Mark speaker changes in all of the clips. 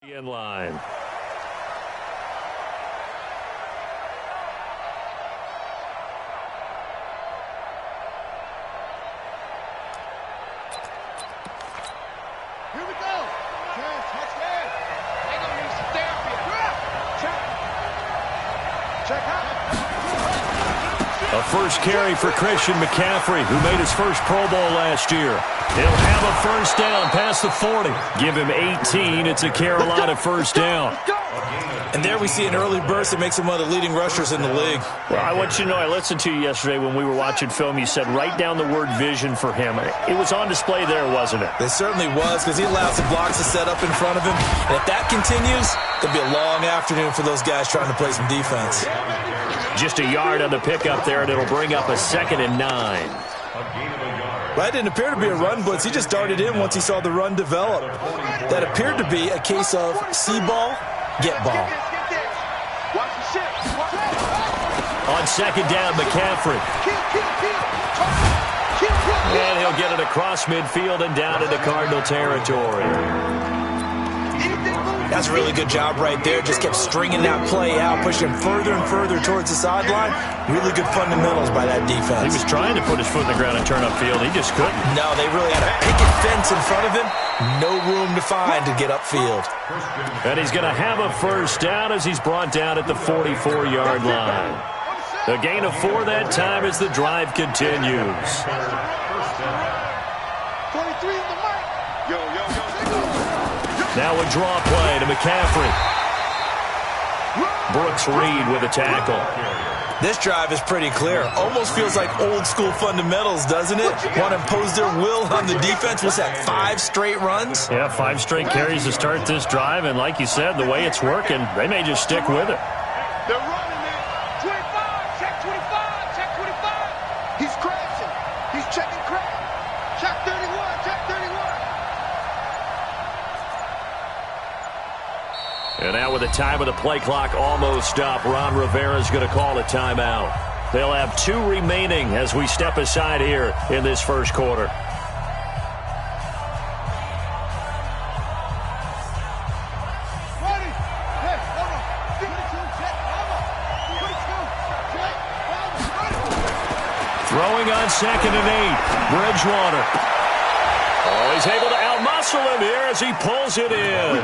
Speaker 1: In line.
Speaker 2: Here we go. Touchdown. They gonna need some therapy. Check out.
Speaker 1: A first carry for Christian McCaffrey, who made his first Pro Bowl last year. He'll have a first down past the 40. Give him 18. It's a Carolina first down.
Speaker 3: And there we see an early burst that makes him one of the leading rushers in the league.
Speaker 1: Well, I want you to know, I listened to you yesterday when we were watching film. You said write down the word vision for him. It was on display there, wasn't it?
Speaker 3: It certainly was, because he allows the blocks to set up in front of him. And if that continues, it'll be a long afternoon for those guys trying to play some defense.
Speaker 1: Just a yard on the pickup there, and it'll bring up a 2nd and 9.
Speaker 3: That didn't appear to be a run blitz. He just darted in once he saw the run develop. That appeared to be a case of see ball, get ball.
Speaker 1: On 2nd down, McCaffrey. And he'll get it across midfield and down into Cardinal territory.
Speaker 3: That's a really good job right there. Just kept stringing that play out, pushing him further and further towards the sideline. Really good fundamentals by that defense.
Speaker 1: He was trying to put his foot in the ground and turn upfield. He just couldn't.
Speaker 3: No, they really had a picket fence in front of him. No room to find to get upfield.
Speaker 1: And he's going to have a first down as he's brought down at the 44-yard line. A gain of 4 that time as the drive continues.
Speaker 2: 23 in the mark.
Speaker 1: Now a draw play to McCaffrey. Brooks Reed with a tackle.
Speaker 3: This drive is pretty clear. Almost feels like old school fundamentals, doesn't it? Want to impose their will on the defense. What's that, 5 straight runs?
Speaker 1: Yeah, 5 straight carries to start this drive. And like you said, the way it's working, they may just stick with it.
Speaker 2: They're running it. 25. Check 25. Check 25. He's crashing. He's checking crash. Check 31. Check 31.
Speaker 1: And now with the time of the play clock almost up, Ron Rivera's going to call a timeout. They'll have 2 remaining as we step aside here in this first quarter. Throwing on 2nd and 8. Bridgewater. Oh, he's able to outmuscle him here as he pulls it in.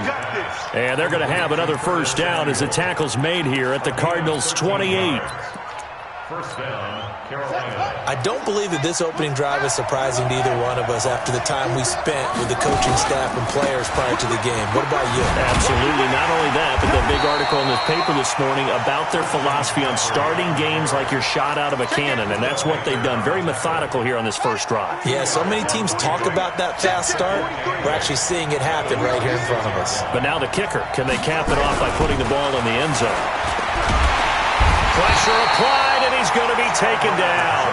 Speaker 1: And they're going to have another first down as the tackle's made here at the Cardinals' 28.
Speaker 4: First down, Carolina.
Speaker 3: I don't believe that this opening drive is surprising to either one of us after the time we spent with the coaching staff and players prior to the game. What about you?
Speaker 1: Absolutely. Not only that, but the big article in the paper this morning about their philosophy on starting games like you're shot out of a cannon, and that's what they've done. Very methodical here on this first drive.
Speaker 3: Yeah, so many teams talk about that fast start. We're actually seeing it happen right here in front of us.
Speaker 1: But now the kicker. Can they cap it off by putting the ball in the end zone? Pressure applied, and he's going to be taken down.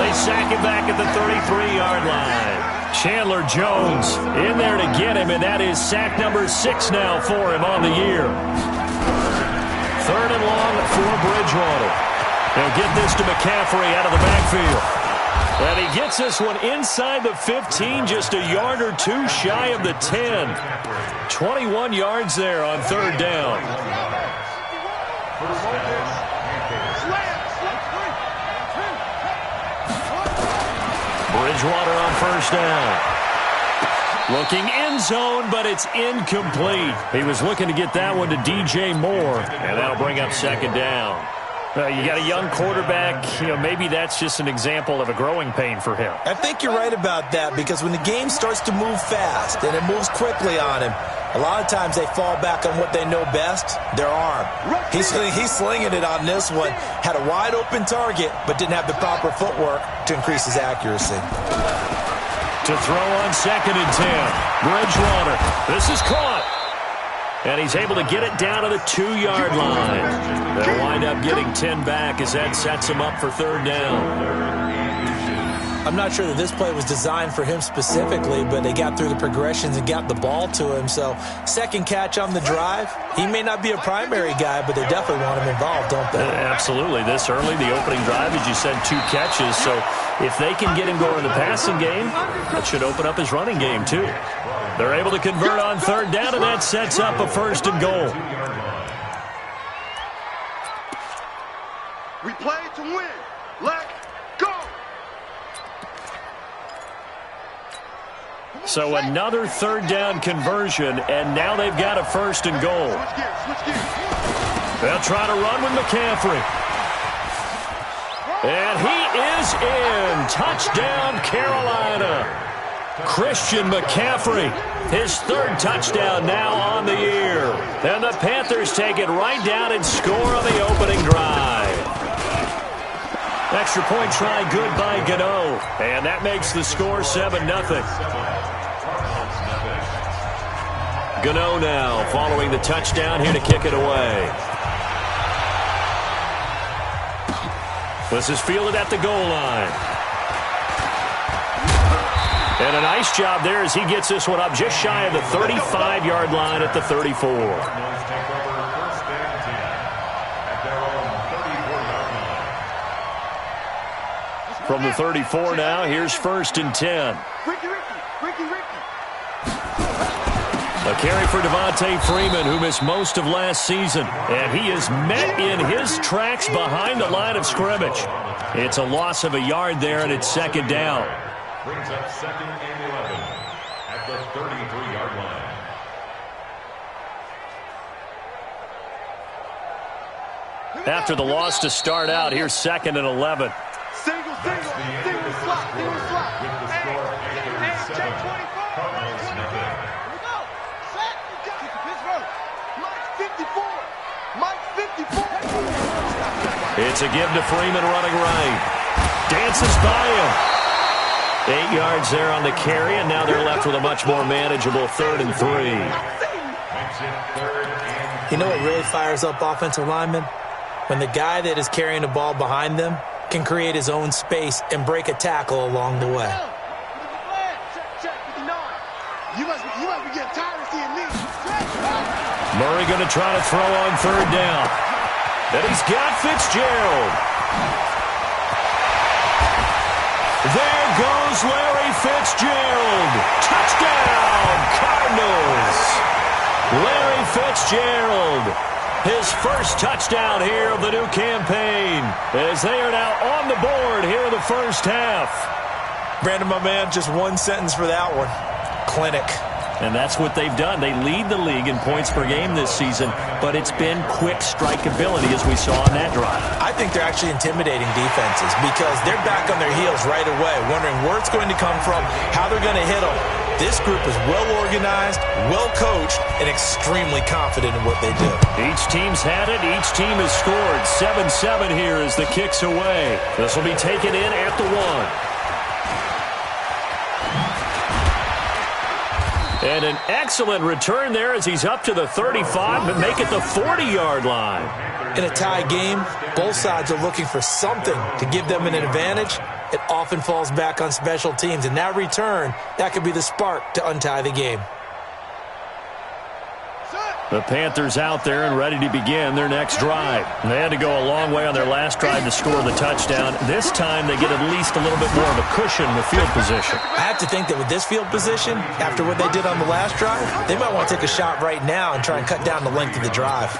Speaker 1: They sack him back at the 33-yard line. Chandler Jones in there to get him, and that is sack number 6 now for him on the year. 3rd and long for Bridgewater. They'll get this to McCaffrey out of the backfield. And he gets this one inside the 15, just a yard or 2 shy of the 10. 21 yards there on 3rd down. Bridgewater on first down. Looking end zone, but it's incomplete. He was looking to get that one to DJ Moore, and that'll bring up 2nd down. You got a young quarterback. Maybe that's just an example of a growing pain for him.
Speaker 3: I think you're right about that, because when the game starts to move fast and it moves quickly on him, a lot of times they fall back on what they know best, their arm. He's slinging it on this one. Had a wide open target, but didn't have the proper footwork to increase his accuracy.
Speaker 1: To throw on 2nd and 10. Bridgewater. This is caught. And he's able to get it down to the 2-yard line. They'll wind up getting 10 back as that sets him up for 3rd down.
Speaker 3: I'm not sure that this play was designed for him specifically, but they got through the progressions and got the ball to him. So, 2nd catch on the drive. He may not be a primary guy, but they definitely want him involved, don't they?
Speaker 1: Absolutely. This early, the opening drive, as you said, 2 catches. So, if they can get him going in the passing game, that should open up his running game, too. They're able to convert on third down, and that sets up a first and goal.
Speaker 2: We play to win. Let's go.
Speaker 1: So another third down conversion, and now they've got a first and goal.
Speaker 2: Switch gears.
Speaker 1: They'll try to run with McCaffrey. And he is in. Touchdown, Carolina. Christian McCaffrey, his third touchdown now on the year. And the Panthers take it right down and score on the opening drive. Extra point try good by Gano. And that makes the score 7-0. Gano now following the touchdown here to kick it away. This is fielded at the goal line. And a nice job there as he gets this one up just shy of the 35-yard line at the 34. From the 34 now, here's first and 10.
Speaker 2: Ricky.
Speaker 1: A carry for Devontae Freeman, who missed most of last season. And he is met in his tracks behind the line of scrimmage. It's a loss of a yard there, and it's second down.
Speaker 4: Brings up second and 11 at the 33-yard line.
Speaker 1: After the loss to start out, here's second and 11.
Speaker 2: Single slot.
Speaker 4: With the score, Panthers 7, Cardinals nothing.
Speaker 1: It's a give to Freeman running right. Dances by him. 8 yards there on the carry, and now they're left with a much more manageable 3rd and 3.
Speaker 3: You know what really fires up offensive linemen? When the guy that is carrying the ball behind them can create his own space and break a tackle along the way.
Speaker 2: You must be getting tired of seeing me.
Speaker 1: Murray going to try to throw on third down. And he's got Fitzgerald. There goes Larry Fitzgerald. Touchdown, Cardinals. Larry Fitzgerald. His first touchdown here of the new campaign, as they are now on the board here in the first half.
Speaker 3: Brandon, my man, just one sentence for that one. Clinic.
Speaker 1: And that's what they've done. They lead the league in points per game this season, but it's been quick strike ability as we saw on that drive.
Speaker 3: I think they're actually intimidating defenses because they're back on their heels right away, wondering where it's going to come from, how they're going to hit them. This group is well-organized, well-coached, and extremely confident in what they do.
Speaker 1: Each team's had it. Each team has scored. 7-7 here as the kick's away. This will be taken in at the 1. And an excellent return there as he's up to the 35, but make it the 40-yard line.
Speaker 3: In a tie game, both sides are looking for something to give them an advantage. It often falls back on special teams, and that return, that could be the spark to untie the game.
Speaker 1: The Panthers out there and ready to begin their next drive. They had to go a long way on their last drive to score the touchdown. This time they get at least a little bit more of a cushion with field position.
Speaker 3: I have to think that with this field position, after what they did on the last drive, they might want to take a shot right now and try and cut down the length of the drive.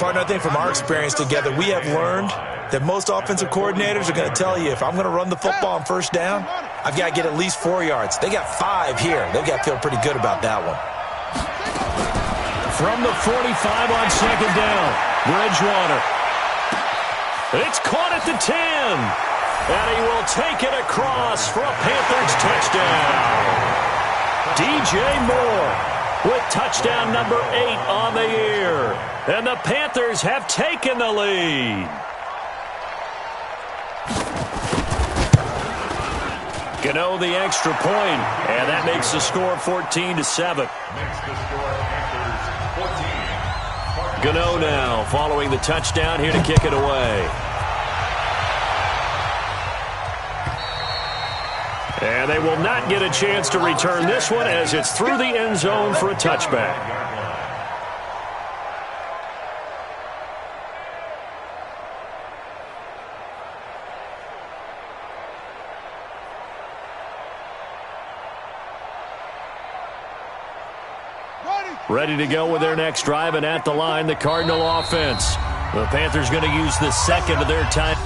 Speaker 3: Partner, I think from our experience together, we have learned that most offensive coordinators are going to tell you, if I'm going to run the football on first down, I've got to get at least 4 yards. They got 5 here. They've got to feel pretty good about that one.
Speaker 1: From the 45 on second down, Bridgewater. It's caught at the 10. And he will take it across for a Panthers touchdown. DJ Moore with touchdown number 8 on the year. And the Panthers have taken the lead. Gano the extra point, and that makes the score 14-7.
Speaker 4: Makes the score Panthers 14.
Speaker 1: Gano now following the touchdown here to kick it away. And they will not get a chance to return this one as it's through the end zone for a touchback. Ready to go with their next drive, and at the line, the Cardinal offense. The Panthers going to use the second of their time.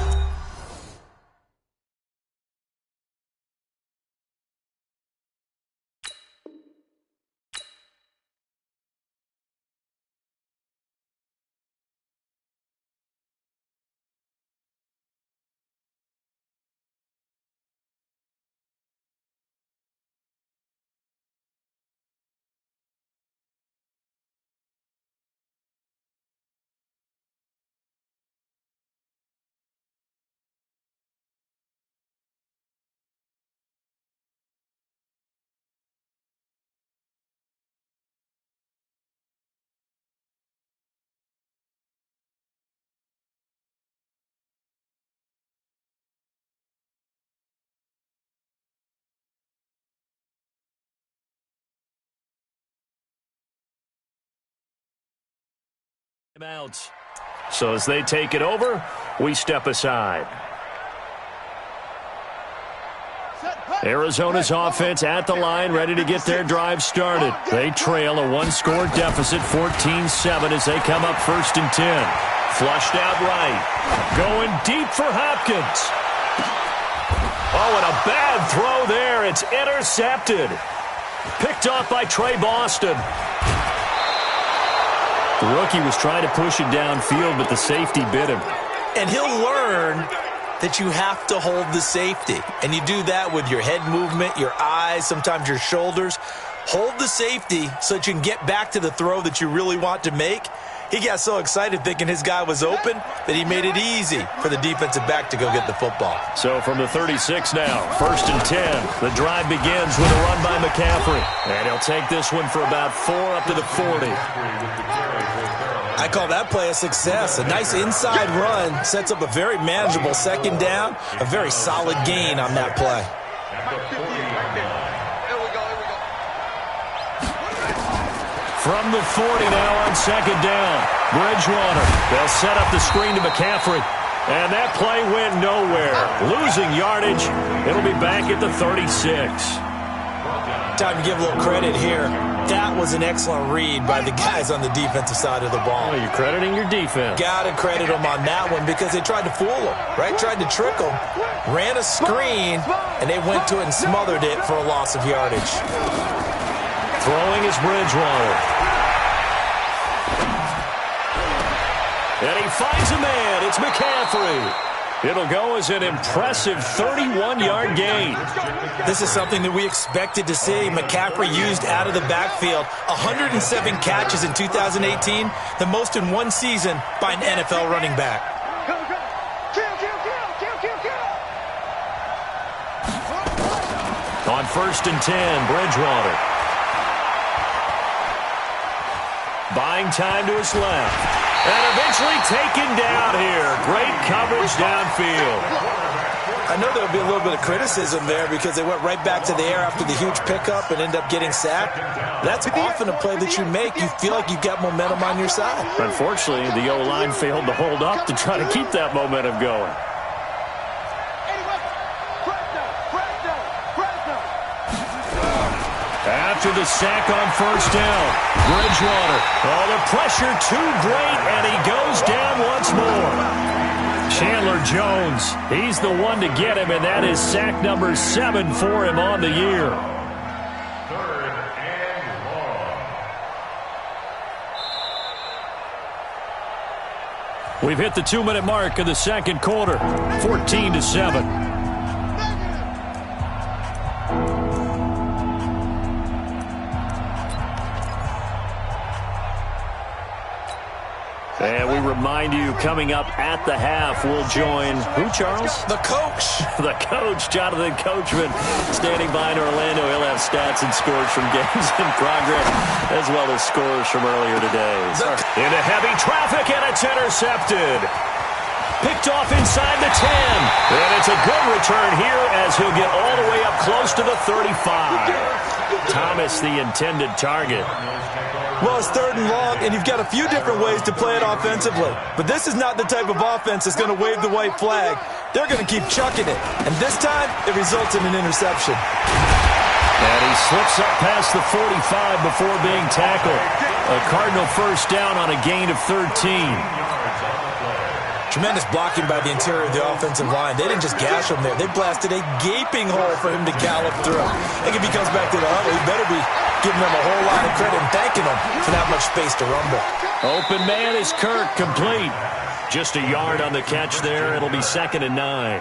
Speaker 1: Out. So as they take it over, we step aside. Arizona's offense at the line, ready to get their drive started. They trail a one-score deficit, 14-7, as they come up 1st and 10. Flushed out right. Going deep for Hopkins. Oh, and a bad throw there. It's intercepted. Picked off by Trey Boston. The rookie was trying to push it downfield, but the safety bit him.
Speaker 3: And he'll learn that you have to hold the safety. And you do that with your head movement, your eyes, sometimes your shoulders. Hold the safety so that you can get back to the throw that you really want to make. He got so excited thinking his guy was open that he made it easy for the defensive back to go get the football.
Speaker 1: So from the 36 now, 1st and 10. The drive begins with a run by McCaffrey. And he'll take this one for about 4 up to the 40.
Speaker 3: I call that play a success. A nice inside run sets up a very manageable 2nd down. A very solid gain on that play.
Speaker 1: From the 40 now on 2nd down. Bridgewater. They'll set up the screen to McCaffrey. And that play went nowhere. Losing yardage. It'll be back at the 36.
Speaker 3: Time to give a little credit here. That was an excellent read by the guys on the defensive side of the ball.
Speaker 1: Well, you're crediting your defense.
Speaker 3: Got to credit them on that one because they tried to fool them, right? Tried to trick them. Ran a screen, and they went to it and smothered it for a loss of yardage.
Speaker 1: Throwing is Bridgewater. And he finds a man. It's McCaffrey. It'll go as an impressive 31-yard gain.
Speaker 3: This is something that we expected to see. McCaffrey used out of the backfield. 107 catches in 2018, the most in one season by an NFL running back.
Speaker 1: On 1st and 10, Bridgewater. Buying time to his left. And eventually taken down here. Great coverage downfield.
Speaker 3: I know there'll be a little bit of criticism there because they went right back to the air after the huge pickup and end up getting sacked. That's often a play that you make. You feel like you've got momentum on your side.
Speaker 1: Unfortunately, the O-line failed to hold up to try to keep that momentum going. After the sack on 1st down, Bridgewater. Oh, the pressure too great, and he goes down once more. Chandler Jones, he's the one to get him, and that is sack number 7 for him on the year.
Speaker 4: 3rd and long.
Speaker 1: We've hit the 2-minute mark of the 2nd quarter, 14-7. And we remind you, coming up at the half, we'll join who, Charles?
Speaker 3: The coach.
Speaker 1: The coach, Jonathan Coachman, standing by in Orlando. He'll have stats and scores from games in progress, as well as scores from earlier today. Into heavy traffic, and it's intercepted. Picked off inside the 10. And it's a good return here as he'll get all the way up close to the 35. Thomas, the intended target.
Speaker 3: Well, it's 3rd and long, and you've got a few different ways to play it offensively. But this is not the type of offense that's going to wave the white flag. They're going to keep chucking it. And this time, it results in an interception.
Speaker 1: And he slips up past the 45 before being tackled. A Cardinal first down on a gain of 13.
Speaker 3: Tremendous blocking by the interior of the offensive line. They didn't just gash him there. They blasted a gaping hole for him to gallop through. I think if he comes back to the huddle, he better be giving them a whole lot of credit and thanking them for that much space to rumble.
Speaker 1: Open man is Kirk, complete. Just a yard on the catch there. It'll be 2nd and 9.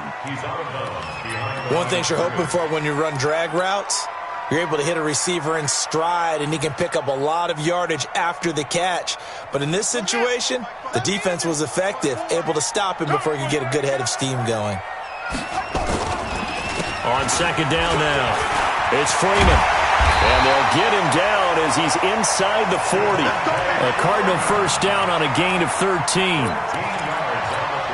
Speaker 3: One thing you're hoping for when you run drag routes, you're able to hit a receiver in stride, and he can pick up a lot of yardage after the catch. But in this situation, the defense was effective, able to stop him before he could get a good head of steam going.
Speaker 1: On 2nd down now, it's Freeman. And they'll get him down as he's inside the 40. A Cardinal first down on a gain of 13.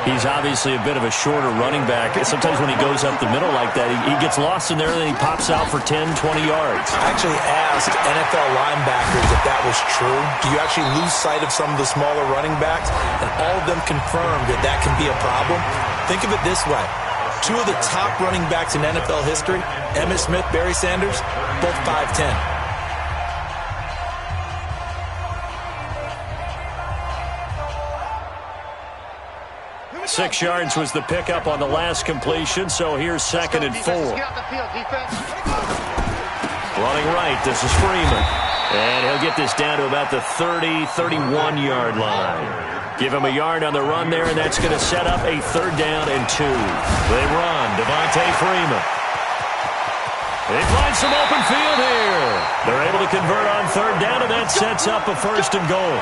Speaker 1: He's obviously a bit of a shorter running back. Sometimes when he goes up the middle like that, he gets lost in there and then he pops out for 10, 20 yards.
Speaker 3: I actually asked NFL linebackers if that was true. Do you actually lose sight of some of the smaller running backs? And all of them confirmed that that can be a problem. Think of it this way. 2 of the top running backs in NFL history, Emmitt Smith, Barry Sanders, both 5'10".
Speaker 1: 6 yards was the pickup on the last completion, so here's 2nd and 4. Running right, this is Freeman. And he'll get this down to about the 30, 31-yard line. Give him a yard on the run there, and that's going to set up a 3rd down and 2. They run, Devontae Freeman. They find some open field here. They're able to convert on 3rd down, and that sets up a 1st and goal.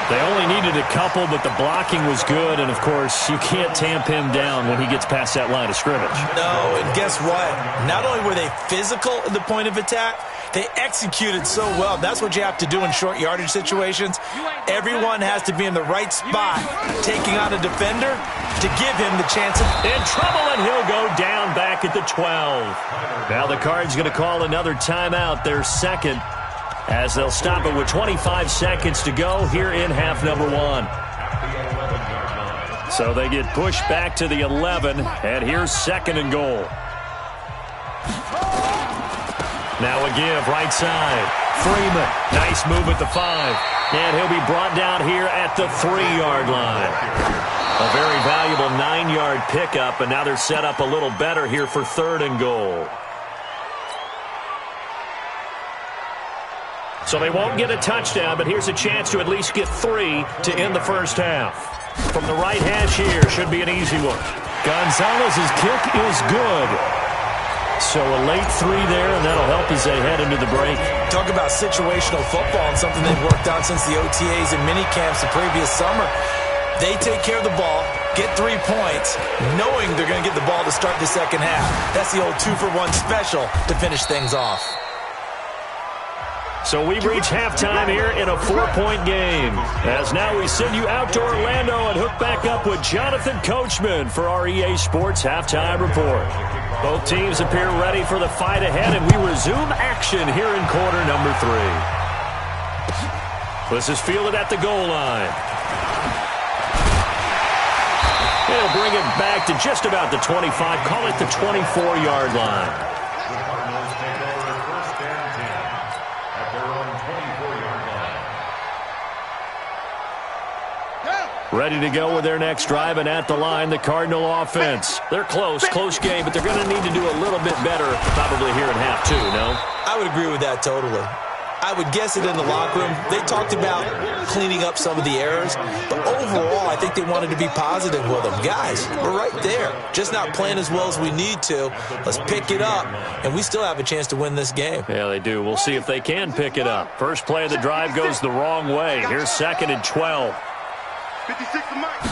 Speaker 1: They only needed a couple, but the blocking was good, and, of course, you can't tamp him down when he gets past that line of scrimmage.
Speaker 3: No, and guess what? Not only were they physical at the point of attack, they executed so well. That's what you have to do in short yardage situations. Everyone has to be in the right spot, taking on a defender to give him the chance of...
Speaker 1: In trouble, and he'll go down back at the 12. Now the Cards going to call another timeout, their 2nd. As they'll stop it with 25 seconds to go here in half number 1. So they get pushed back to the 11, and here's 2nd and goal. Now a give, right side. Freeman, nice move at the 5. And he'll be brought down here at the 3-yard line. A very valuable 9-yard pickup, and now they're set up a little better here for 3rd and goal. So they won't get a touchdown, but here's a chance to at least get 3 to end the first half. From the right hash here, should be an easy one. Gonzalez's kick is good. So a late 3 there, and that'll help as they head into the break.
Speaker 3: Talk about situational football and something they've worked on since the OTAs and minicamps the previous summer. They take care of the ball, get 3 points, knowing they're going to get the ball to start the second half. That's the old 2-for-1 special to finish things off.
Speaker 1: So we've reached halftime here in a 4-point game. As now we send you out to Orlando and hook back up with Jonathan Coachman for our EA Sports Halftime Report. Both teams appear ready for the fight ahead, and we resume action here in quarter number 3. This is fielded at the goal line. He'll bring it back to just about the 25, call it the 24-yard line. Ready to go with their next drive, and at the line, the Cardinal offense. They're close game, but they're going to need to do a little bit better probably here in half 2, no?
Speaker 3: I would agree with that totally. I would guess it in the locker room. They talked about cleaning up some of the errors, but overall, I think they wanted to be positive with them. Guys, we're right there. Just not playing as well as we need to. Let's pick it up, and we still have a chance to win this game.
Speaker 1: Yeah, they do. We'll see if they can pick it up. First play of the drive goes the wrong way. Here's 2nd and 12.
Speaker 2: 56 to Mike.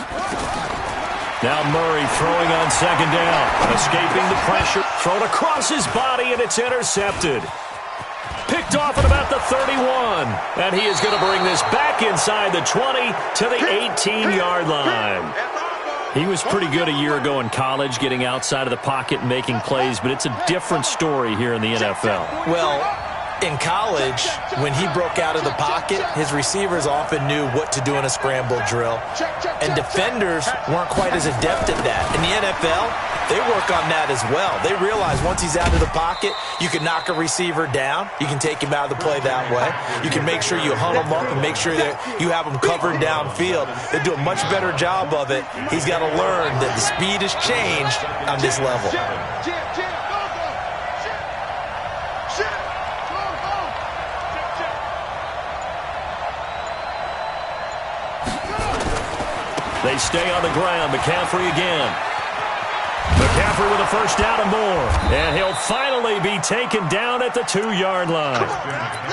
Speaker 1: Now Murray throwing on 2nd down. Escaping the pressure. Thrown across his body, and it's intercepted. Picked off at about the 31. And he is going to bring this back inside the 20 to the 18-yard line. He was pretty good a year ago in college, getting outside of the pocket and making plays, but it's a different story here in the NFL.
Speaker 3: Well, In college, when he broke out of the pocket, his receivers often knew what to do in a scramble drill. And defenders weren't quite as adept at that. In the NFL, they work on that as well. They realize once he's out of the pocket, you can knock a receiver down. You can take him out of the play that way. You can make sure you hunt him up and make sure that you have him covered downfield. They do a much better job of it. He's got to learn that the speed has changed on this level.
Speaker 1: They stay on the ground. McCaffrey again. McCaffrey with a first down and more. And he'll finally be taken down at the 2-yard line.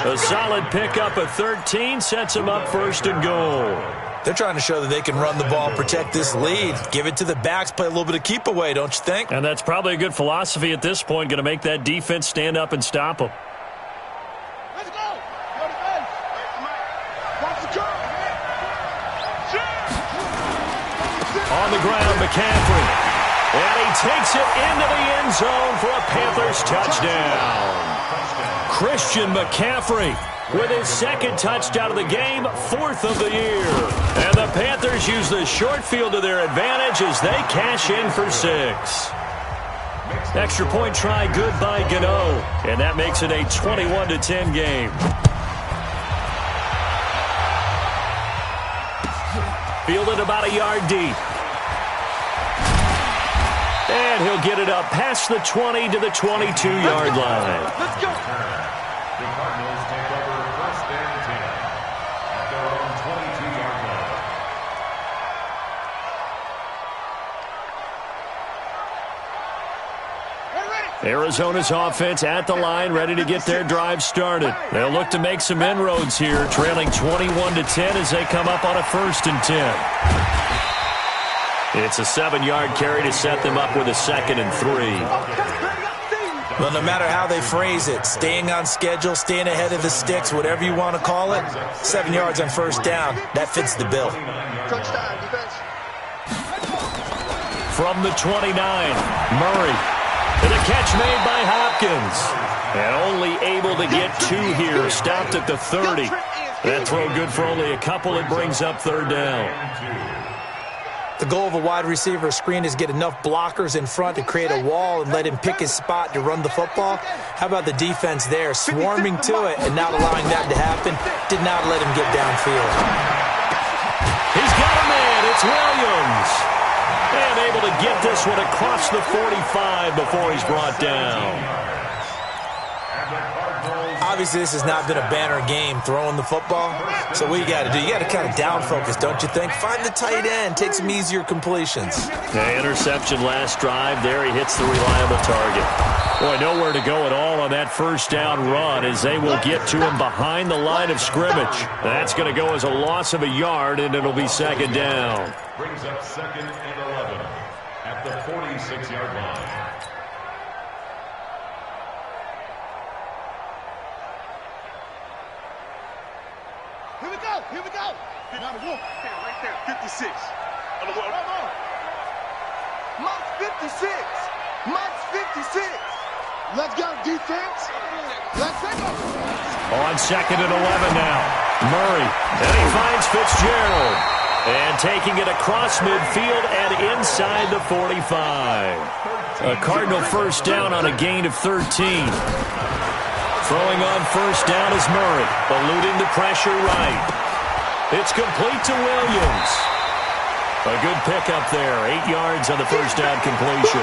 Speaker 1: A solid pickup of 13 sets him up first and goal.
Speaker 3: They're trying to show that they can run the ball, protect this lead. Give it to the backs, play a little bit of keep away, don't you think?
Speaker 1: And that's probably a good philosophy at this point. Going to make that defense stand up and stop them.
Speaker 2: Let's go. Go to base. Watch the curve.
Speaker 1: On the ground, McCaffrey. And he takes it into the end zone for a Panthers touchdown. Christian McCaffrey with his second touchdown of the game, 4th of the year. And the Panthers use the short field to their advantage as they cash in for 6. Extra point try good by Gano. And that makes it a 21-10 game. Fielded about a yard deep. And he'll get it up past the 20 to the 22-yard line.
Speaker 2: Let's go.
Speaker 4: The Cardinals take over first and 10 at their own 22-yard line.
Speaker 1: Arizona's offense at the line, ready to get their drive started. They'll look to make some inroads here, trailing 21-10 as they come up on a 1st and 10. It's a 7-yard carry to set them up with a 2nd and 3.
Speaker 3: Well, no matter how they phrase it, staying on schedule, staying ahead of the sticks, whatever you want to call it, 7 yards on first down, that fits the bill.
Speaker 2: Touchdown, defense.
Speaker 1: From the 29, Murray. And a catch made by Hopkins. And only able to get 2 here, stopped at the 30. That throw good for only a couple. It brings up 3rd down.
Speaker 3: The goal of a wide receiver screen is get enough blockers in front to create a wall and let him pick his spot to run the football. How about the defense there, swarming to it and not allowing that to happen? Did not let him get downfield.
Speaker 1: He's got a man. It's Williams. And able to get this one across the 45 before he's brought down.
Speaker 3: Obviously, this has not been a banner game throwing the football. So what you got to do, you got to kind of down focus, don't you think? Find the tight end, take some easier completions.
Speaker 1: The interception last drive. There he hits the reliable target. Boy, nowhere to go at all on that first down run as they will get to him behind the line of scrimmage. That's going to go as a loss of a yard, and it'll be 2nd down.
Speaker 4: Brings up 2nd and 11 at the 46-yard line.
Speaker 2: Here we go. Here we go. Number 1. Right there. 56. Mike's 56. Mike's 56. Let's go, defense. Let's go.
Speaker 1: On 2nd and 11 now. Murray. And he finds Fitzgerald. And taking it across midfield and inside the 45. A Cardinal first down on a gain of 13. Throwing on first down is Murray, eluding the pressure right. It's complete to Williams. A good pickup there, 8 yards on the first down completion.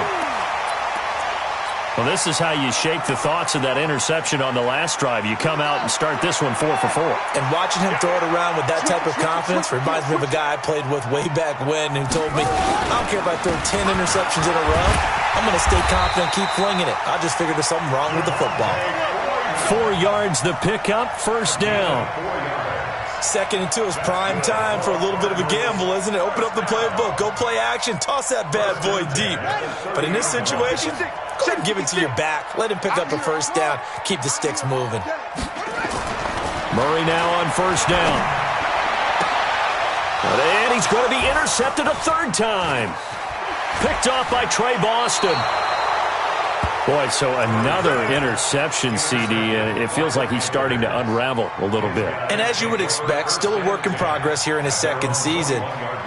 Speaker 1: Well, this is how you shake the thoughts of that interception on the last drive. You come out and start this one 4 for 4.
Speaker 3: And watching him throw it around with that type of confidence reminds me of a guy I played with way back when who told me, I don't care if I throw 10 interceptions in a row. I'm going to stay confident and keep flinging it. I just figured there's something wrong with the football.
Speaker 1: 4 yards the pickup, first down.
Speaker 3: 2nd and 2 is prime time for a little bit of a gamble, isn't it? Open up the playbook, go play action, toss that bad boy deep. But in this situation, go ahead and give it to your back. Let him pick up a first down, keep the sticks moving.
Speaker 1: Murray now on first down. And he's going to be intercepted a 3rd time. Picked off by Trey Boston. Boy, so another interception, CD, and it feels like he's starting to unravel a little bit.
Speaker 3: And as you would expect, still a work in progress here in his second season.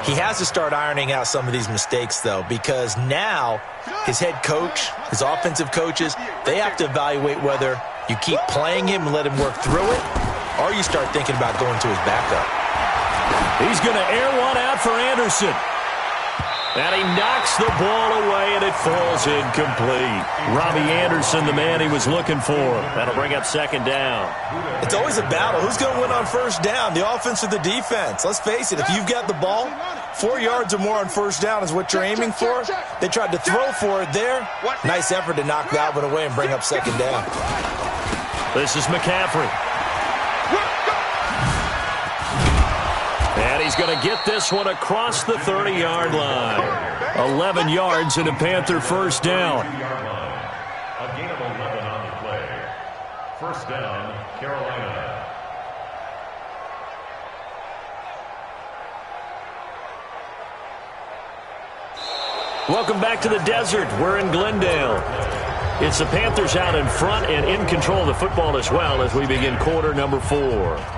Speaker 3: He has to start ironing out some of these mistakes, though, because now his head coach, his offensive coaches, they have to evaluate whether you keep playing him and let him work through it, or you start thinking about going to his backup.
Speaker 1: He's going to air one out for Anderson. And he knocks the ball away, and it falls incomplete. Robbie Anderson, the man he was looking for. That'll bring up second down.
Speaker 3: It's always a battle. Who's going to win on first down, the offense or the defense? Let's face it, if you've got the ball, 4 yards or more on first down is what you're aiming for. They tried to throw for it there. Nice effort to knock that one away and bring up second down.
Speaker 1: This is McCaffrey. And he's going to get this one across the 30-yard line. 11 yards and a Panther first down.
Speaker 4: A gain of 11 on the play. First down, Carolina.
Speaker 1: Welcome back to the desert. We're in Glendale. It's the Panthers out in front and in control of the football as well as we begin quarter number 4.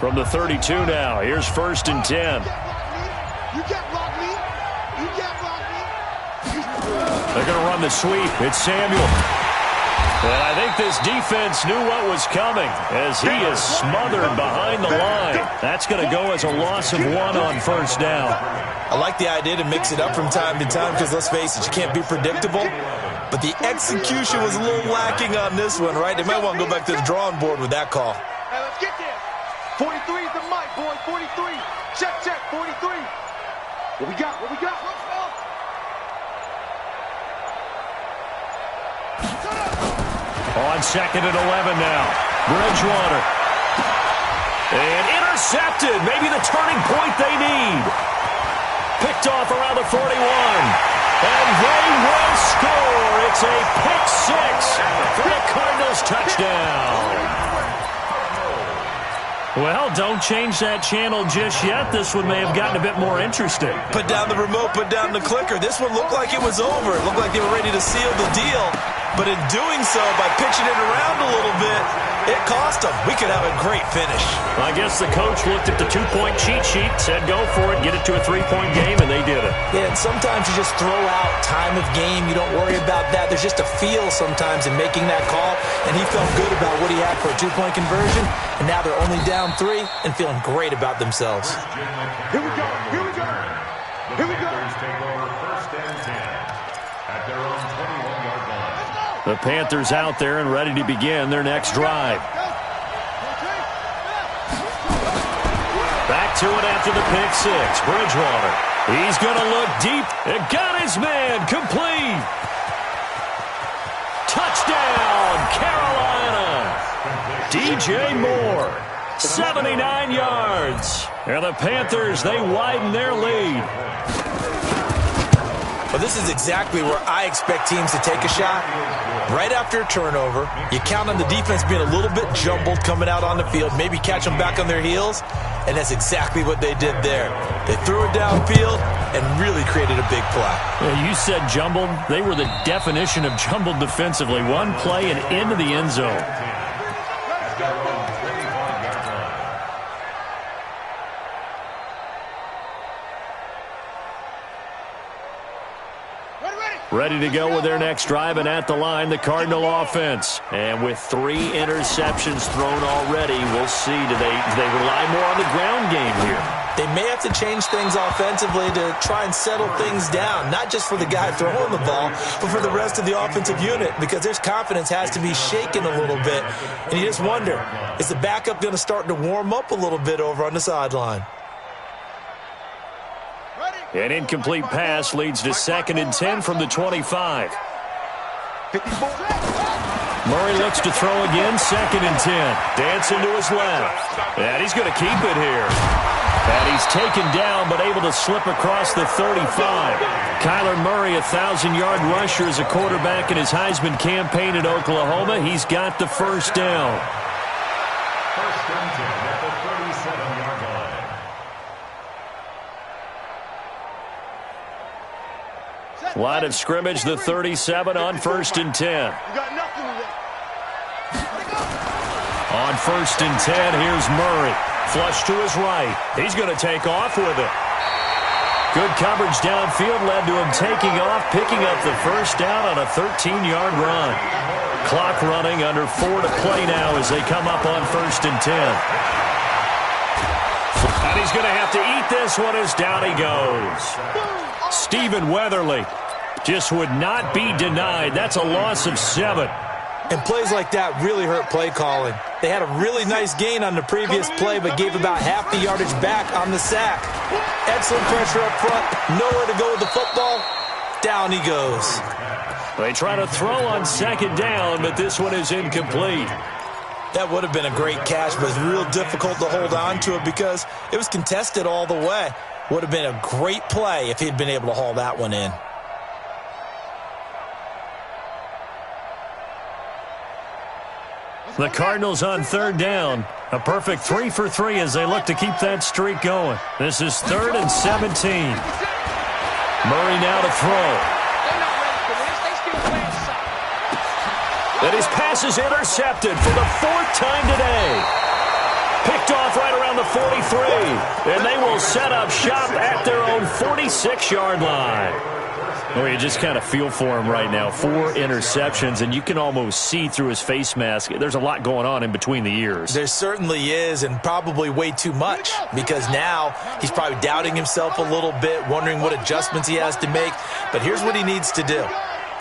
Speaker 1: From the 32 now, here's first and 10.
Speaker 2: You can't block me. You can't block me.
Speaker 1: They're going to run the sweep. It's Samuel. And I think this defense knew what was coming as he is smothered behind the line. That's going to go as a loss of 1 on first down.
Speaker 3: I like the idea to mix it up from time to time because, let's face it, you can't be predictable. But the execution was a little lacking on this one, right? They might want to go back to the drawing board with that call.
Speaker 2: Hey, let's get there. 43 is the mic, boy. 43. Check, 43. What we got?
Speaker 1: On second and 11 now. Bridgewater. And intercepted. Maybe the turning point they need. Picked off around the 41. And they will score. It's a pick 6 for the Cardinals touchdown. Well, don't change that channel just yet. This one may have gotten a bit more interesting.
Speaker 3: Put down the remote, put down the clicker. This one looked like it was over. It looked like they were ready to seal the deal. But in doing so, by pitching it around a little bit, it cost them. We could have a great finish.
Speaker 1: Well, I guess the coach looked at the 2-point cheat sheet, said go for it, get it to a 3-point game, and they did it.
Speaker 3: Yeah, and sometimes you just throw out time of game. You don't worry about that. There's just a feel sometimes in making that call, and he felt good about what he had for a 2-point conversion, and now they're only down 3 and feeling great about themselves.
Speaker 2: Here we go. Here we go. Here we go.
Speaker 4: Take over first and 10 at their own 21-yard line.
Speaker 1: The Panthers out there and ready to begin their next drive. Back to it after the pick 6. Bridgewater. He's going to look deep. It got his man. Complete. Touchdown, Carolina. DJ Moore. 79 yards. And the Panthers, they widen their lead.
Speaker 3: Well, this is exactly where I expect teams to take a shot. Right after a turnover, you count on the defense being a little bit jumbled coming out on the field, maybe catch them back on their heels, and that's exactly what they did there. They threw it downfield and really created a big play.
Speaker 1: Well, you said jumbled. They were the definition of jumbled defensively. One play and into the end zone. Ready to go with their next drive, and at the line, the Cardinal offense. And with 3 interceptions thrown already, we'll see. Do they rely more on the ground game here?
Speaker 3: They may have to change things offensively to try and settle things down, not just for the guy throwing the ball, but for the rest of the offensive unit, because their confidence has to be shaken a little bit. And you just wonder, is the backup going to start to warm up a little bit over on the sideline?
Speaker 1: An incomplete pass leads to second and 10 from the 25. Murray looks to throw again, second and 10. Dancing to his left. And he's going to keep it here. And he's taken down, but able to slip across the 35. Kyler Murray, 1,000-yard rusher as a quarterback in his Heisman campaign in Oklahoma. He's got the first down.
Speaker 4: First and 10 at the 37-yard line.
Speaker 1: Line of scrimmage, the 37 on first and 10.
Speaker 2: You got nothing with that.
Speaker 1: On first and 10, here's Murray. Flush to his right. He's going to take off with it. Good coverage downfield led to him taking off, picking up the first down on a 13-yard run. Clock running, under 4 to play now as they come up on first and 10. And he's going to have to eat this one as down he goes. Stephen Weatherly just would not be denied. That's a loss of 7.
Speaker 3: And plays like that really hurt play calling. They had a really nice gain on the previous play, but gave about half the yardage back on the sack. Excellent pressure up front. Nowhere to go with the football. Down he goes.
Speaker 1: They try to throw on second down, but this one is incomplete.
Speaker 3: That would have been a great catch, but it's real difficult to hold on to it because it was contested all the way. Would have been a great play if he'd been able to haul that one in.
Speaker 1: The Cardinals on third down. A perfect 3 for 3 as they look to keep that streak going. This is 3rd and 17. Murray now to throw. And his pass is intercepted for the 4th time today. Picked off right around the 43. And they will set up shop at their own 46-yard line. Well, you just kind of feel for him right now. 4 interceptions, and you can almost see through his face mask. There's a lot going on in between the ears.
Speaker 3: There certainly is, and probably way too much, because now he's probably doubting himself a little bit, wondering what adjustments he has to make. But here's what he needs to do.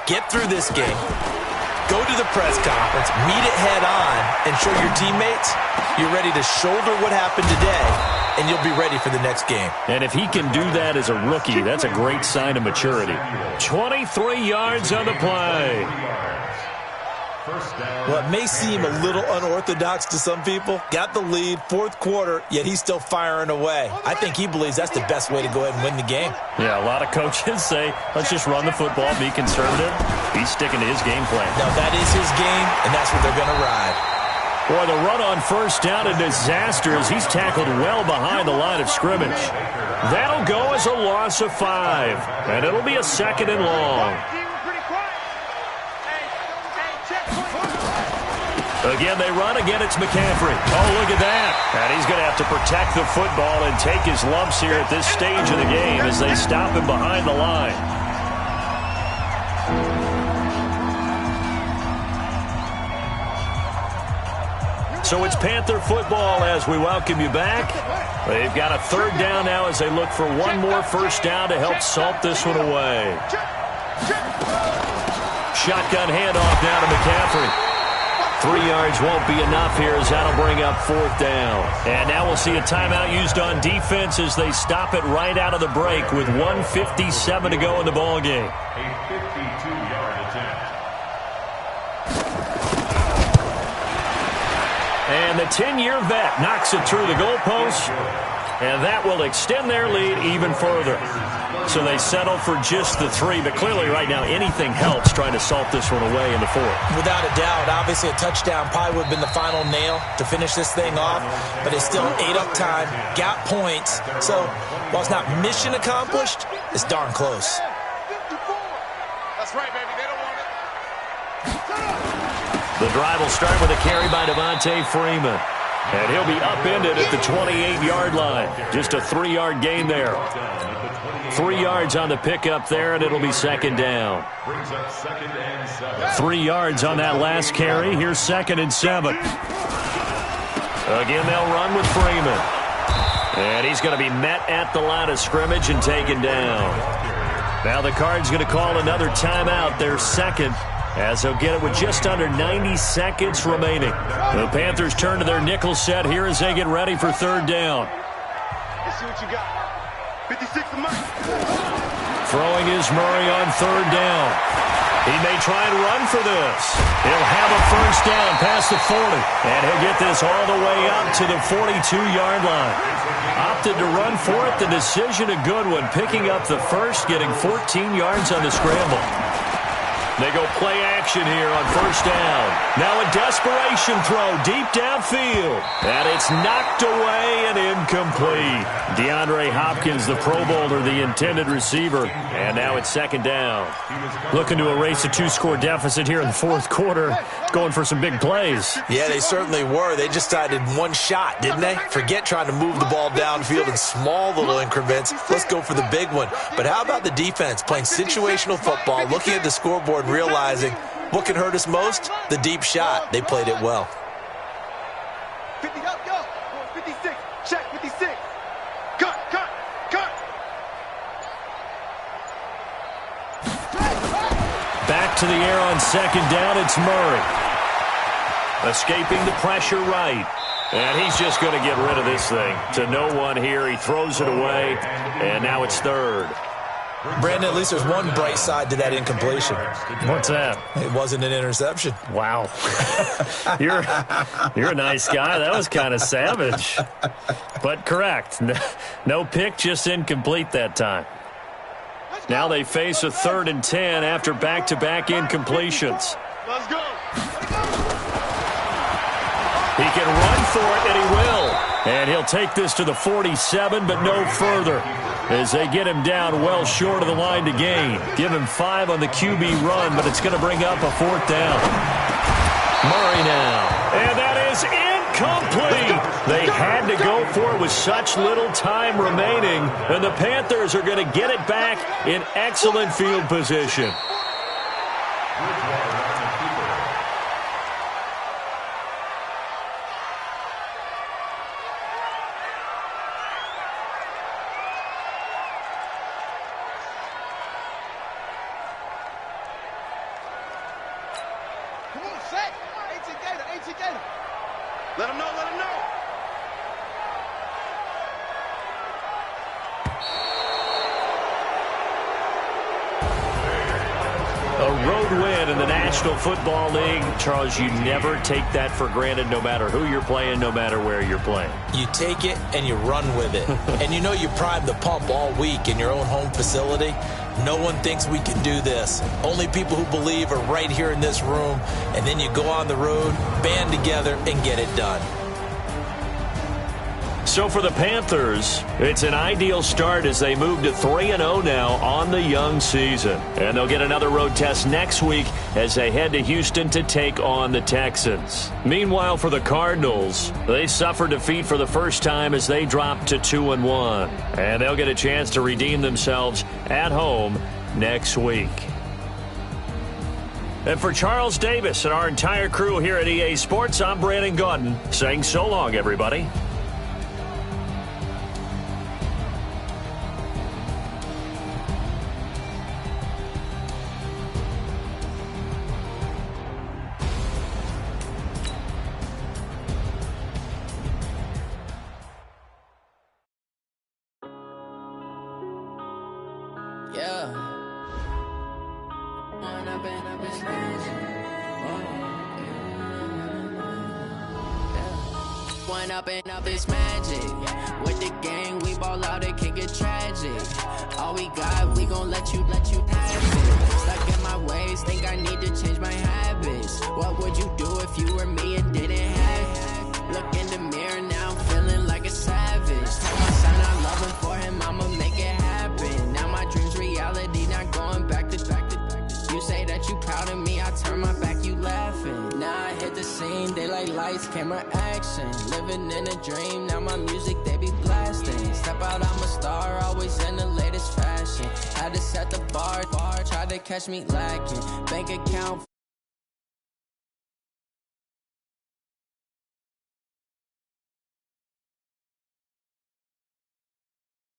Speaker 3: Get through this game. Go to the press conference, meet it head on, and show your teammates you're ready to shoulder what happened today, and you'll be ready for the next game.
Speaker 1: And if he can do that as a rookie, that's a great sign of maturity. 23 yards on the play.
Speaker 3: Well, it may seem a little unorthodox to some people. Got the lead, 4th quarter, yet he's still firing away. I think he believes that's the best way to go ahead and win the game.
Speaker 1: Yeah, a lot of coaches say, let's just run the football, be conservative. He's sticking to his game plan.
Speaker 3: Now, that is his game, and that's what they're going to ride.
Speaker 1: Boy, the run on first down, a disaster as he's tackled well behind the line of scrimmage. That'll go as a loss of 5, and it'll be a 2nd and long. Again, they run. Again, it's McCaffrey. Oh, look at that. And he's going to have to protect the football and take his lumps here at this stage of the game as they stop him behind the line. So it's Panther football as we welcome you back. They've got a 3rd down now as they look for one more first down to help salt this one away. Shotgun handoff now to McCaffrey. 3 yards won't be enough here as that'll bring up 4th down. And now we'll see a timeout used on defense as they stop it right out of the break with 1:57 to go in the ballgame.
Speaker 4: A 52-yard attempt.
Speaker 1: And the 10-year vet knocks it through the goalpost, and that will extend their lead even further. So they settle for just the 3, but clearly right now anything helps trying to salt this one away in the 4th.
Speaker 3: Without a doubt, obviously a touchdown probably would have been the final nail to finish this thing off, but it's still ate up time, got points. So while it's not mission accomplished, it's darn close.
Speaker 2: That's right, baby. They don't want it.
Speaker 1: The drive will start with a carry by Devontae Freeman. And he'll be upended at the 28-yard line. Just a 3-yard gain there. 3 yards on the pickup there, and it'll be 2nd down. 3 yards on that last carry. Here's 2nd and 7. Again, they'll run with Freeman. And he's going to be met at the line of scrimmage and taken down. Now the Cards going to call another timeout, their 2nd. As they'll get it with just under 90 seconds remaining. The Panthers turn to their nickel set here as they get ready for 3rd down.
Speaker 2: Let's see what you got. 56 of mine.
Speaker 1: Throwing is Murray on 3rd down. He may try and run for this. He'll have a first down past the 40. And he'll get this all the way up to the 42-yard line. Opted to run for it. The decision a good one. Picking up the first, getting 14 yards on the scramble. They go play action here on first down. Now a desperation throw deep downfield. And it's knocked away and incomplete. DeAndre Hopkins, the Pro Bowler, the intended receiver. And now it's second down. Looking to erase a 2-score deficit here in the fourth quarter. Going for some big plays.
Speaker 3: Yeah, they certainly were. They just decided one shot, didn't they? Forget trying to move the ball downfield in small little increments. Let's go for the big one. But how about the defense playing situational football, looking at the scoreboard, realizing what can hurt us most? The deep shot. They played it well.
Speaker 2: 50 up, go. 56. Check 56. Cut.
Speaker 1: Back to the air on second down. It's Murray. Escaping the pressure right. And he's just going to get rid of this thing. To no one here. He throws it away. And now it's third.
Speaker 3: Brandon, at least there's one bright side to that incompletion.
Speaker 1: What's that?
Speaker 3: It wasn't an interception.
Speaker 1: Wow. You're a nice guy. That was kind of savage. But correct. No pick, just incomplete that time. Now they face a 3rd and 10 after back-to-back incompletions.
Speaker 2: Let's go.
Speaker 1: He can run for it, and he will. And he'll take this to the 47, but no further, as they get him down well short of the line to gain. Give him 5 on the QB run, but it's going to bring up a 4th down. Murray now. And that is incomplete. They had to go for it with such little time remaining, and the Panthers are going to get it back in excellent field position.
Speaker 2: Come on, set. AT Gator. Let him know.
Speaker 1: A road win in the National Football League. Charles, you never take that for granted, no matter who you're playing, no matter where you're playing.
Speaker 3: You take it and you run with it. And you know you primed the pump all week in your own home facility. No one thinks we can do this. Only people who believe are right here in this room. And then you go on the road, band together, and get it done.
Speaker 1: So for the Panthers, it's an ideal start as they move to 3-0 now on the young season. And they'll get another road test next week as they head to Houston to take on the Texans. Meanwhile, for the Cardinals, they suffered defeat for the first time as they dropped to 2-1. And they'll get a chance to redeem themselves at home next week. And for Charles Davis and our entire crew here at EA Sports, I'm Brandon Gaudin saying so long, everybody.
Speaker 5: Up is magic. With the gang, we ball out, it can get tragic. All we got, we gon' let you have it. Stuck in my ways, think I need to change my habits. What would you do if you were me and didn't have it? Look in the mirror, now I'm feeling like a savage. Tell my son I love him, for him I'ma make it happen. Now my dream's reality, not going back to. You say that you proud of me, I turn my back, you laughing. Now I hit the scene, daylight lights, camera action. Living in a dream, now my music, they be blasting. Step out, I'm a star, always in the latest fashion. Had to set the bar, try to catch me lacking. Bank account